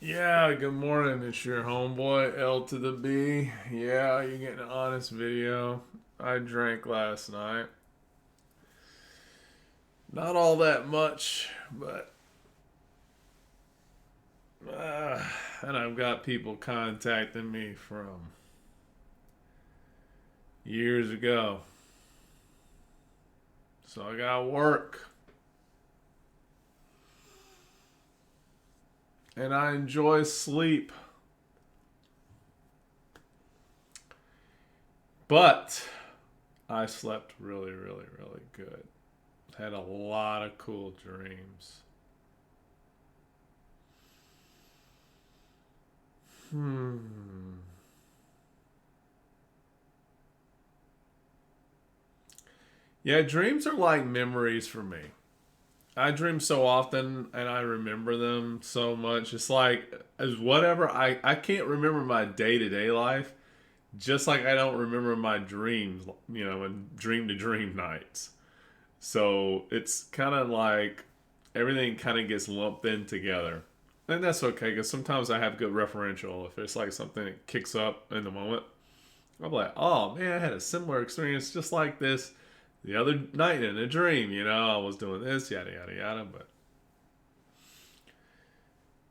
Yeah, good morning. It's your homeboy L to the B. Yeah, you're getting an honest video. I drank last night. Not all that much, but uh, and I've got people contacting me from years ago. So I got work. And I enjoy sleep. But I slept really, really, really good. Had a lot of cool dreams. Hmm. Yeah, dreams are like memories for me. I dream so often and I remember them so much. It's like as whatever I can't remember my day-to-day life, just like I don't remember my dreams, and dream to dream nights. So it's kind of like everything kind of gets lumped in together. And that's okay because sometimes I have good referential. If it's like something that kicks up in the moment, I'm like, oh man, I had a similar experience just like this the other night in a dream. I was doing this, yada, yada, yada. But,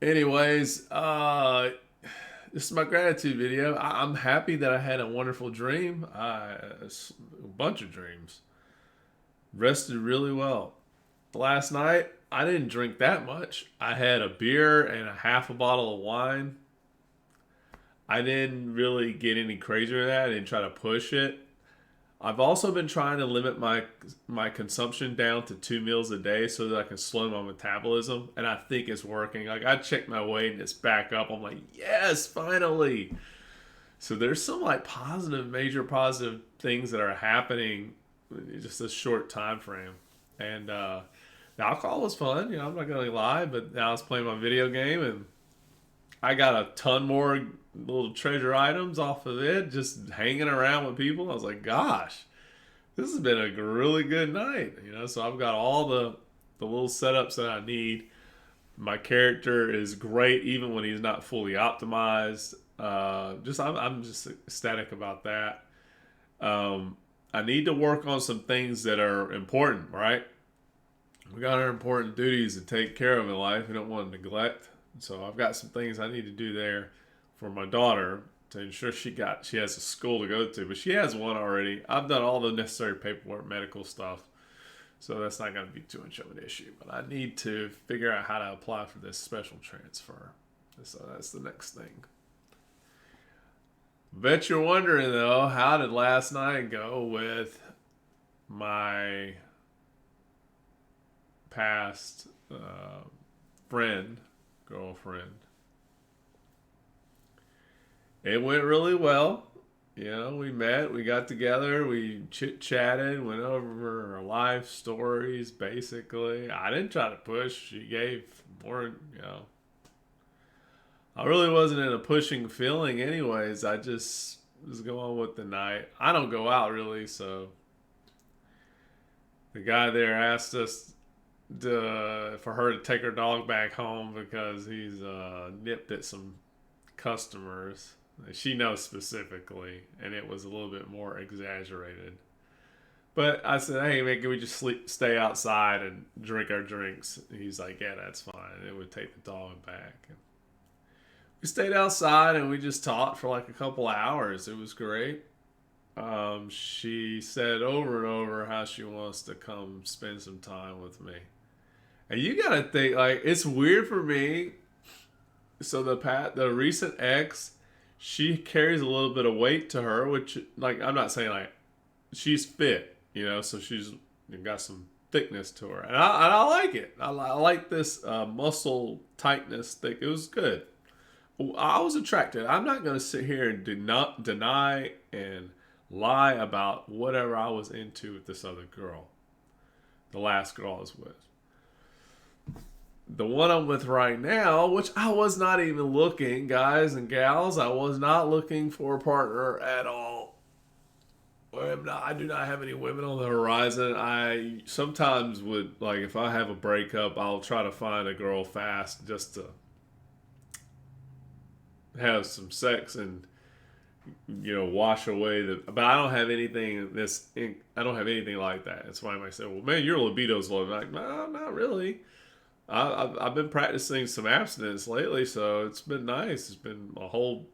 anyways, this is my gratitude video. I'm happy that I had a wonderful dream. A bunch of dreams. Rested really well. Last night, I didn't drink that much. I had a beer and a half a bottle of wine. I didn't really get any crazier than that. I didn't try to push it. I've also been trying to limit my consumption down to 2 meals a day so that I can slow my metabolism, and I think it's working. Like I checked my weight and it's back up. I'm like, yes, finally. So there's some like positive, major positive things that are happening in just a short time frame, and the alcohol was fun. I'm not gonna lie, but now I was playing my video game and I got a ton more little treasure items off of it, just hanging around with people. I was like, gosh, this has been a really good night. So I've got all the little setups that I need. My character is great, even when he's not fully optimized. I'm just ecstatic about that. Um, I need to work on some things that are important, right? We got our important duties to take care of in life. We don't want to neglect. So I've got some things I need to do there for my daughter to ensure she has a school to go to. But she has one already. I've done all the necessary paperwork, medical stuff. So that's not going to be too much of an issue. But I need to figure out how to apply for this special transfer. So that's the next thing. Bet you're wondering though, how did last night go with my past friend, girlfriend? It went really well. We met, we got together, we chit chatted, went over our life stories. Basically, I didn't try to push. She gave more. I really wasn't in a pushing feeling, anyways. I just was going with the night. I don't go out really, so the guy there asked us for her to take her dog back home because he's nipped at some customers. She knows specifically, and it was a little bit more exaggerated. But I said, "Hey, man, can we just stay outside and drink our drinks?" He's like, "Yeah, that's fine." It would take the dog back. And we stayed outside and we just talked for like a couple hours. It was great. She said over and over how she wants to come spend some time with me. And you gotta think like it's weird for me. So the recent ex, she carries a little bit of weight to her, which like I'm not saying like she's fit, so she's got some thickness to her, and I like it. I like this muscle tightness. Thick. It was good. I was attracted. I'm not gonna sit here and deny and lie about whatever I was into with this other girl, the last girl I was with. The one I'm with right now, which I was not even looking, guys and gals, I was not looking for a partner at all. I do not have any women on the horizon. I sometimes if I have a breakup, I'll try to find a girl fast just to have some sex and wash away the. But I don't have anything I don't have anything like that. That's why I might say, well, man, your libido's low. I'm like, no, not really. I've been practicing some abstinence lately, so it's been nice. It's been a whole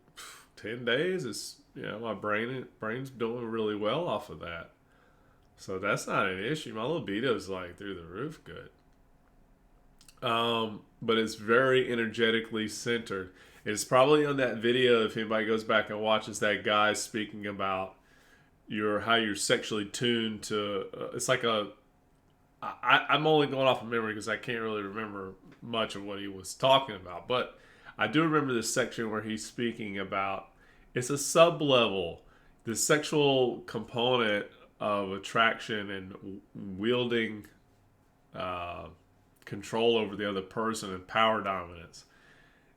10 days. It's my brain's doing really well off of that. So that's not an issue. My libido's like through the roof good. But it's very energetically centered. It's probably on that video if anybody goes back and watches that guy speaking about how you're sexually tuned to. It's like I'm only going off of memory because I can't really remember much of what he was talking about, but I do remember this section where he's speaking about it's a sub level, the sexual component of attraction and wielding uh, control over the other person and power dominance.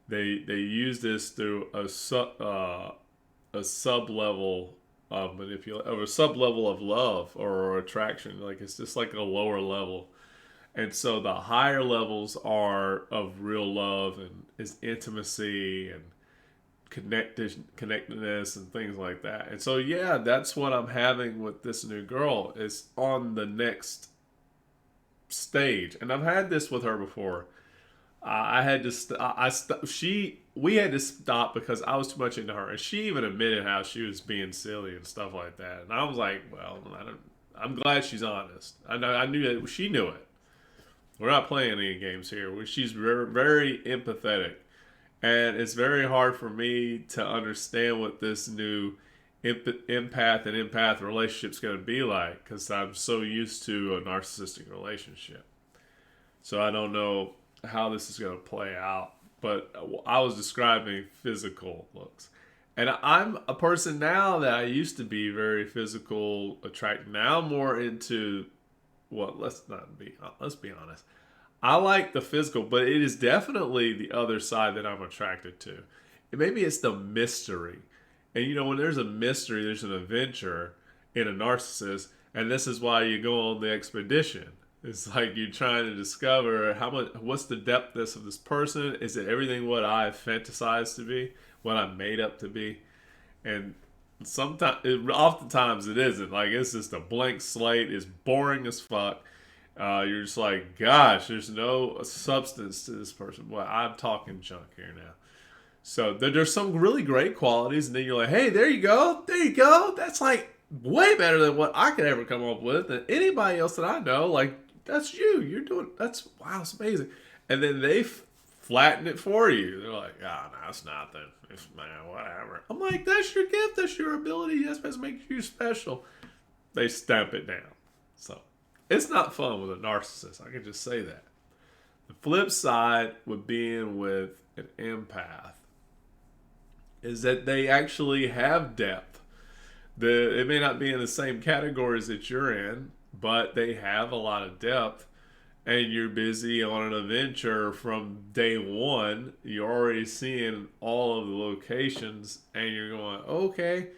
They use this through a sub level of manipulation, or a sub level of love or attraction. Like it's just like a lower level, and so the higher levels are of real love and is intimacy and connectedness and things like that. And so yeah, that's what I'm having with this new girl. Is on the next stage, and I've had this with her before. I had to. We had to stop because I was too much into her, and she even admitted how she was being silly and stuff like that. And I was like, well, I'm glad she's honest. I knew that she knew it. We're not playing any games here. She's very, very empathetic, and it's very hard for me to understand what this new empath and empath relationship is going to be like because I'm so used to a narcissistic relationship. So I don't know how this is going to play out. But I was describing physical looks. And I'm a person now that I used to be very physical attracted. Now I'm more into let's be honest. I like the physical, but it is definitely the other side that I'm attracted to. And maybe it's the mystery. And when there's a mystery, there's an adventure in a narcissist, and this is why you go on the expedition. It's like you're trying to discover what's the depthness of this person? Is it everything what I fantasized to be, what I made up to be? And oftentimes it isn't. Like it's just a blank slate. It's boring as fuck. You're just like, gosh, there's no substance to this person. Well, I'm talking junk here now. So there's some really great qualities, and then you're like, hey, there you go, there you go. That's like way better than what I could ever come up with, and anybody else that I know. Like that's you. You're doing that's wow, it's amazing. And then they flatten it for you. They're like, oh no, it's nothing. It's man, whatever. I'm like, that's your gift. That's your ability. That's what makes you special. They stamp it down. So it's not fun with a narcissist. I can just say that. The flip side with being with an empath is that they actually have depth. It may not be in the same categories that you're in, but they have a lot of depth. And you're busy on an adventure from day one. You're already seeing all of the locations, and you're going, okay.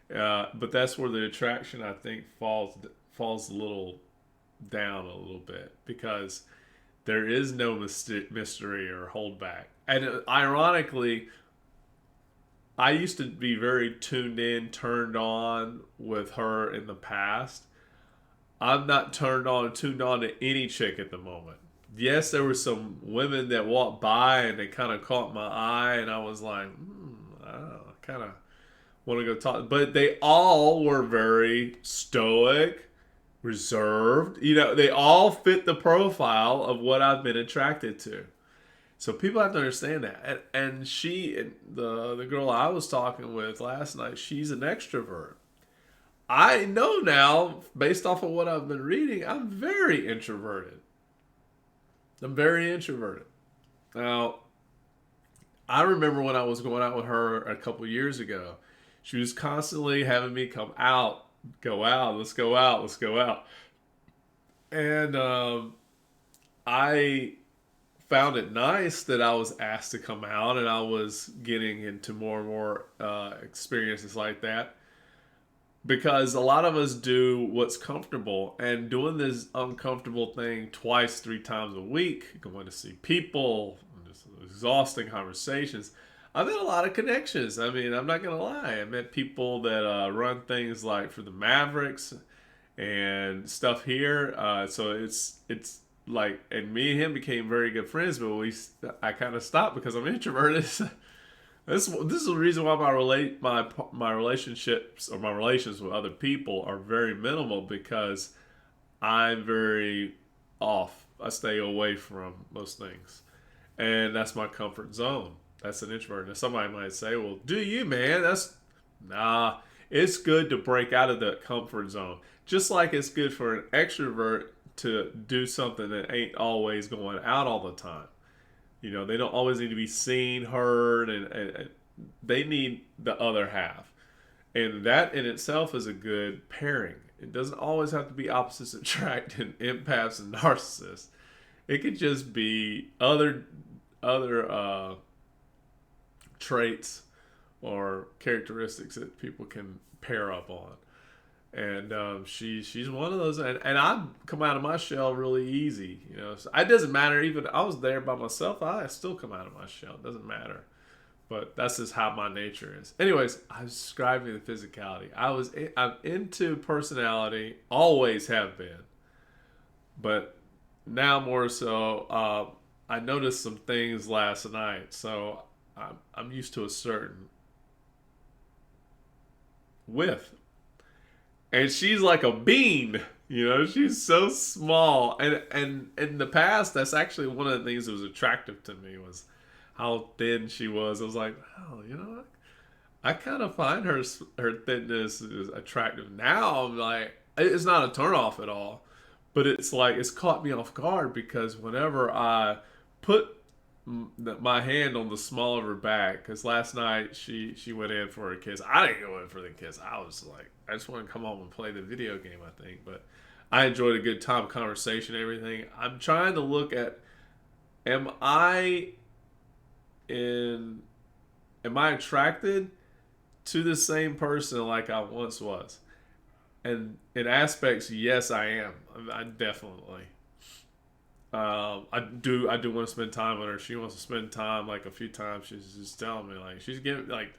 But that's where the attraction, I think, falls a little down a little bit because there is no mystery or holdback. And ironically, I used to be very tuned in, turned on with her in the past. I'm not tuned on to any chick at the moment. Yes, there were some women that walked by and they kind of caught my eye, and I was like, I don't know, I kind of want to go talk. But they all were very stoic, reserved. They all fit the profile of what I've been attracted to. So people have to understand that. And the girl I was talking with last night, she's an extrovert. I know now, based off of what I've been reading, I'm very introverted. I'm very introverted. Now, I remember when I was going out with her a couple years ago, she was constantly having me come out, go out, let's go out, let's go out. And I found it nice that I was asked to come out and I was getting into more and more experiences like that. Because a lot of us do what's comfortable, and doing this uncomfortable thing twice, 3 times a week, going to see people, just exhausting conversations. I met a lot of connections. I mean, I'm not gonna lie. I met people that run things like for the Mavericks and stuff here. So it's like, and me and him became very good friends. But I kind of stopped because I'm introverted. This is the reason why my relationships or my relations with other people are very minimal, because I'm very off. I stay away from most things, and that's my comfort zone. That's an introvert. And somebody might say, "Well, do you, man?" That's nah. It's good to break out of the comfort zone, just like it's good for an extrovert to do something that ain't always going out all the time. They don't always need to be seen, heard, and they need the other half. And that in itself is a good pairing. It doesn't always have to be opposites attract and empaths and narcissists. It could just be other traits or characteristics that people can pair up on. And she's one of those, and I come out of my shell really easy. So it doesn't matter. Even I was there by myself, I still come out of my shell. It doesn't matter. But that's just how my nature is. Anyways, I was describing the physicality. I'm into personality, always have been, but now more so. I noticed some things last night, so I'm used to a certain width, and she's like a bean. She's so small, and in the past, that's actually one of the things that was attractive to me was how thin she was. I was like, wow, I kind of find her thinness is attractive. Now I'm like, it's not a turnoff at all, but it's like it's caught me off guard, because whenever I put my hand on the small of her back, because last night she went in for a kiss. I didn't go in for the kiss. I was like, I just want to come home and play the video game, I think. But I enjoyed a good time, conversation, everything. I'm trying to look at, am I in am I attracted to the same person like I once was? And in aspects, yes, I am. I definitely. I do want to spend time with her. She wants to spend time, like a few times. She's just telling me, like, she's giving, like,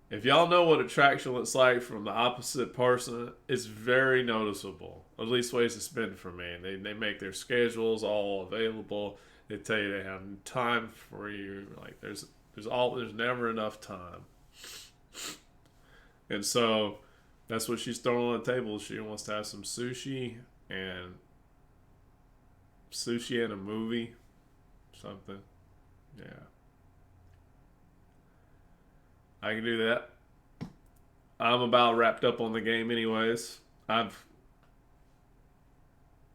if y'all know what attraction looks like from the opposite person, it's very noticeable. At least ways to spend for me. They make their schedules all available. They tell you they have time for you. Like there's never enough time. And so that's what she's throwing on the table. She wants to have some and sushi and a movie, something. Yeah, I can do that. I'm about wrapped up on the game, anyways. I've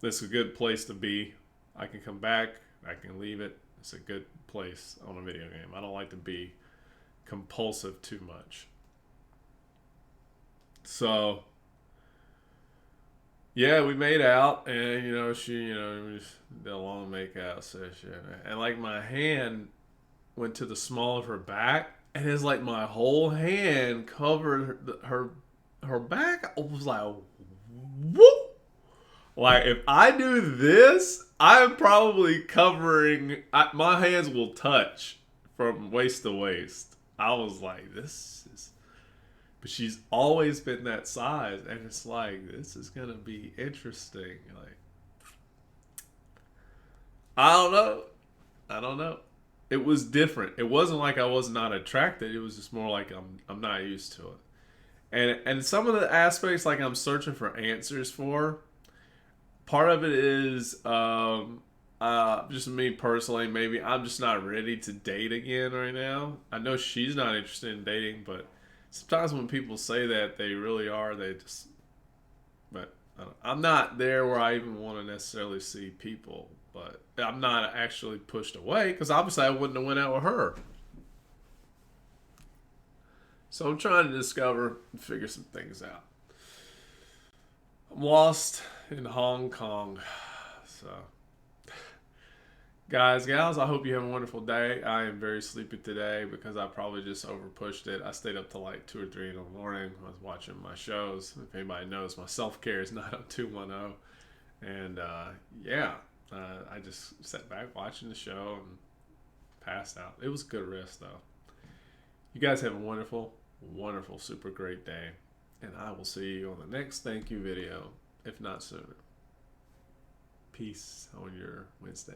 This is a good place to be. I can come back. I can leave it. It's a good place on a video game. I don't like to be compulsive too much. So yeah, we made out, and we just did a long make out session, and like my hand went to the small of her back, and it's like my whole hand covered her back. I was like, whoop! Like if I do this, I'm probably covering. My hands will touch from waist to waist. I was like, this is. But she's always been that size, and it's like this is gonna be interesting. Like I don't know. I don't know. It was different. It wasn't like I was not attracted. It was just more like I'm not used to it. And some of the aspects like I'm searching for answers for. Part of it is just me personally. Maybe I'm just not ready to date again right now. I know she's not interested in dating, but sometimes when people say that, they really are. They just, but I'm not there where I even want to necessarily see people. But I'm not actually pushed away, because obviously I wouldn't have went out with her. So I'm trying to discover and figure some things out. I'm lost in Hong Kong. So, guys, gals, I hope you have a wonderful day. I am very sleepy today because I probably just over pushed it. I stayed up till like 2 or 3 in the morning. I was watching my shows. If anybody knows, my self care is 90210. And yeah, I just sat back watching the show and passed out. It was a good rest though. You guys have a wonderful, wonderful, super great day. And I will see you on the next thank you video, if not sooner. Peace on your Wednesday.